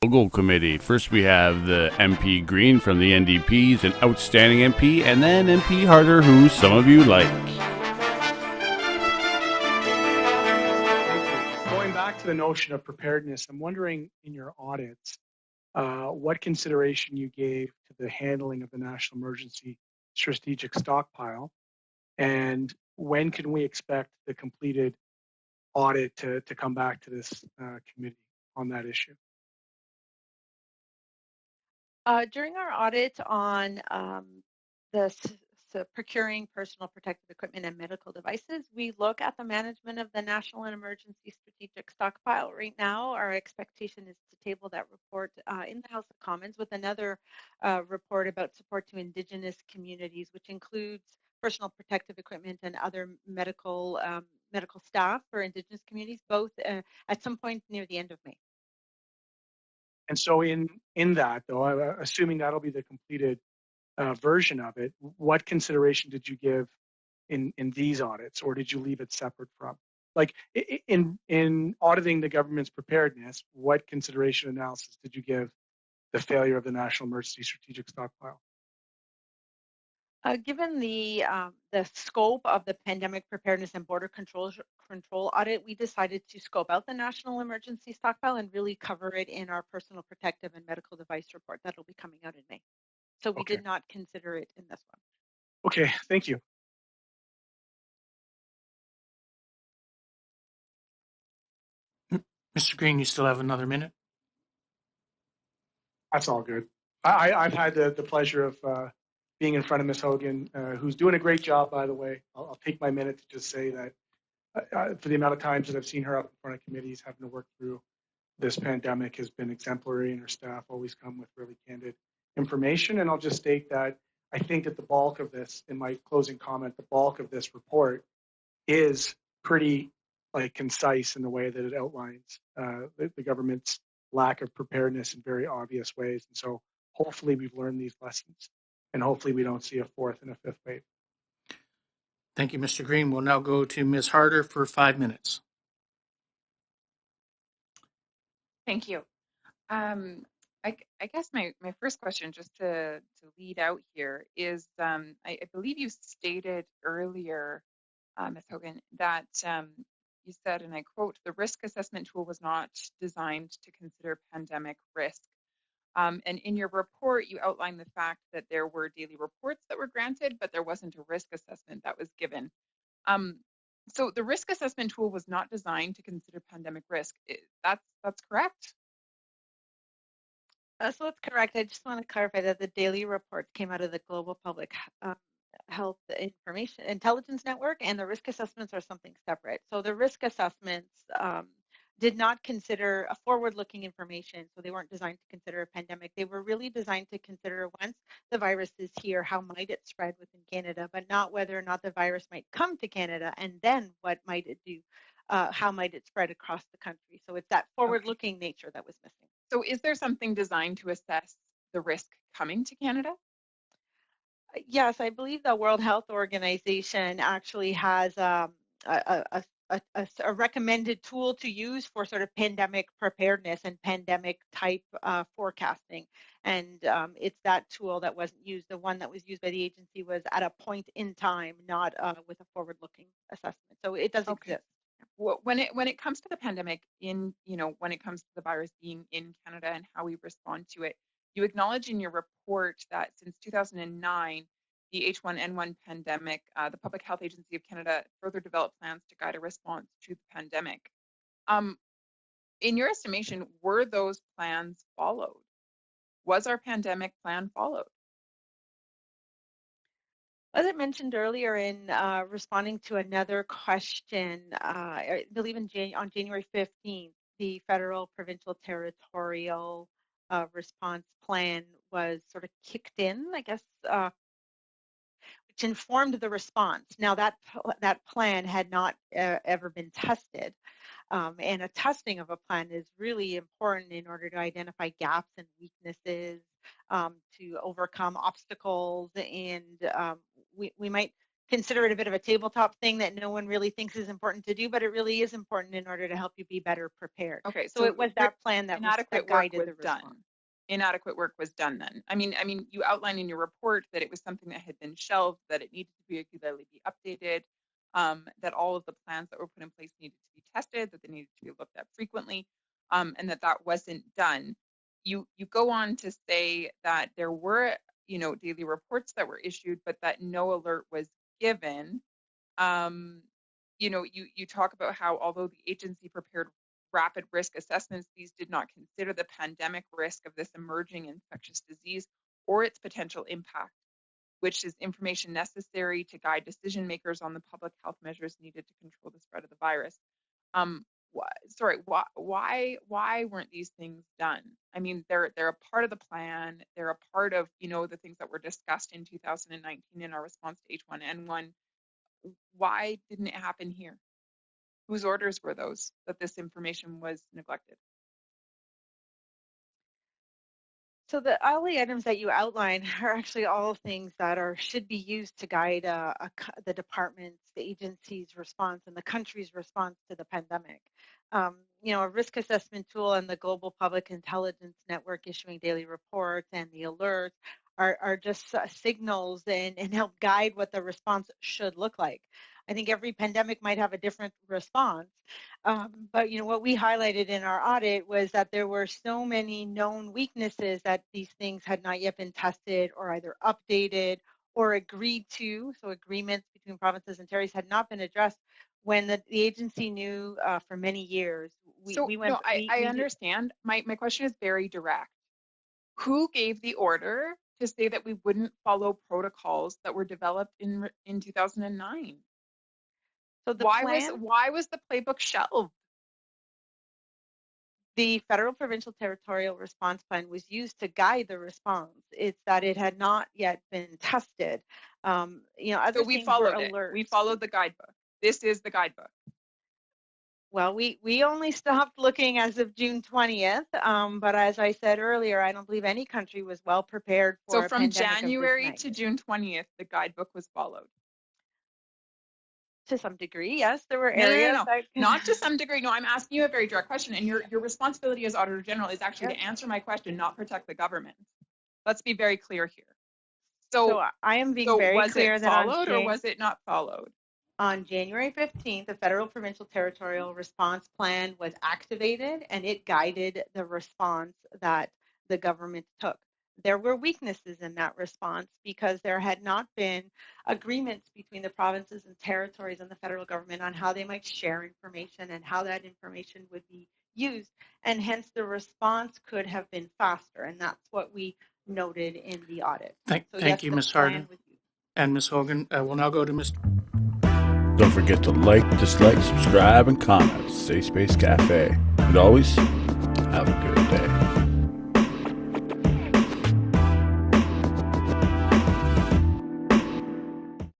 OGGO committee. First, we have the MP Green from the NDPs, an outstanding MP, and then MP Harder, who some of you like. Thank you. Going back to the notion of preparedness, I'm wondering in your audits, what consideration you gave to the handling of the national emergency strategic stockpile, and when can we expect the completed audit to come back to this committee on that issue? During our audit on procuring personal protective equipment and medical devices, we look at the management of the National and Emergency Strategic Stockpile. Right now, our expectation is to table that report in the House of Commons with another report about support to Indigenous communities, which includes personal protective equipment and other medical staff for Indigenous communities, both at some point near the end of May. And so in that, though, assuming that'll be the completed version of it, what consideration did you give in these audits, or did you leave it separate from? Like in auditing the government's preparedness, what consideration analysis did you give the failure of the National Emergency Strategic Stockpile? Given the scope of the pandemic preparedness and border control audit, we decided to scope out the national emergency stockpile and really cover it in our personal protective and medical device report that'll be coming out in May. So we did not consider it in this one. Okay, thank you. Mr. Green, you still have another minute. That's all good. I've had the pleasure of being in front of Ms. Hogan, who's doing a great job, by the way. I'll take my minute to just say that for the amount of times that I've seen her up in front of committees having to work through this pandemic has been exemplary, and her staff always come with really candid information. And I'll just state that I think that the bulk of this, in my closing comment, the bulk of this report is pretty concise in the way that it outlines the government's lack of preparedness in very obvious ways. And so hopefully we've learned these lessons, and hopefully we don't see a fourth and a fifth wave. Thank you, Mr. Green. We'll now go to Ms. Harder for 5 minutes. Thank you. I guess my first question, just to lead out here, is I believe you stated earlier, Ms. Hogan, that you said, and I quote, "The risk assessment tool was not designed to consider pandemic risk." And in your report, you outlined the fact that there were daily reports that were granted, but there wasn't a risk assessment that was given. So the risk assessment tool was not designed to consider pandemic risk. That's correct? So that's correct. I just want to clarify that the daily reports came out of the Global Public Health Information Intelligence Network, and the risk assessments are something separate. So the risk assessments did not consider a forward-looking information, so they weren't designed to consider a pandemic. They were really designed to consider, once the virus is here, how might it spread within Canada, but not whether or not the virus might come to Canada, and then what might it do, how might it spread across the country. So it's that forward-looking nature that was missing. So is there something designed to assess the risk coming to Canada? Yes, I believe the World Health Organization actually has a recommended tool to use for sort of pandemic preparedness and pandemic type forecasting. And it's that tool that wasn't used. The one that was used by the agency was at a point in time, not with a forward-looking assessment. So it does exist. Well, when it comes to the pandemic, when it comes to the virus being in Canada and how we respond to it, you acknowledge in your report that since 2009, the H1N1 pandemic, the Public Health Agency of Canada further developed plans to guide a response to the pandemic. In your estimation, were those plans followed? Was our pandemic plan followed? As I mentioned earlier in responding to another question, I believe on January 15th, the federal, provincial, territorial response plan was sort of kicked in, I guess, which informed the response. Now that plan had not ever been tested. And a testing of a plan is really important in order to identify gaps and weaknesses, to overcome obstacles, and we might consider it a bit of a tabletop thing that no one really thinks is important to do, but it really is important in order to help you be better prepared. Okay, So it was that plan that inadequate work guided was the response. done. Inadequate work was done then. I mean, you outlined in your report that it was something that had been shelved, that it needed to be regularly be updated, that all of the plans that were put in place needed to be tested, that they needed to be looked at frequently, and that wasn't done. You go on to say that there were, daily reports that were issued, but that no alert was given. You talk about how although the agency prepared rapid risk assessments, these did not consider the pandemic risk of this emerging infectious disease or its potential impact, which is information necessary to guide decision makers on the public health measures needed to control the spread of the virus. Why weren't these things done? I mean, they're a part of the plan. They're a part of, the things that were discussed in 2019 in our response to H1N1. Why didn't it happen here? Whose orders were those that this information was neglected? So all the items that you outline are actually all things that should be used to guide the department's, the agency's response and the country's response to the pandemic. A risk assessment tool and the Global Public Intelligence Network issuing daily reports and the alerts are just signals and help guide what the response should look like. I think every pandemic might have a different response. But what we highlighted in our audit was that there were so many known weaknesses that these things had not yet been tested or either updated or agreed to. So agreements between provinces and territories had not been addressed when the agency knew for many years. I understand. My question is very direct. Who gave the order to say that we wouldn't follow protocols that were developed in 2009? So why was the playbook shelved? The federal, provincial, territorial response plan was used to guide the response. It's that it had not yet been tested. So we followed it. We followed the guidebook. This is the guidebook. Well, we only stopped looking as of June 20th. But as I said earlier, I don't believe any country was well prepared for a pandemic. So from January to June 20th, the guidebook was followed. To some degree, yes, there were areas. No. Not to some degree. No, I'm asking you a very direct question, and your responsibility as Auditor General is actually to answer my question, not protect the government. Let's be very clear here. So I am being very clear that followed or was it not followed? On January 15th, the federal, provincial, territorial response plan was activated, and it guided the response that the government took. There were weaknesses in that response because there had not been agreements between the provinces and territories and the federal government on how they might share information and how that information would be used. And hence the response could have been faster. And that's what we noted in the audit. Thank you, Ms. Harden. And Ms. Hogan, we'll now go to Mr. Don't forget to like, dislike, subscribe, and comment. Safe Space Cafe. And always, have a good day.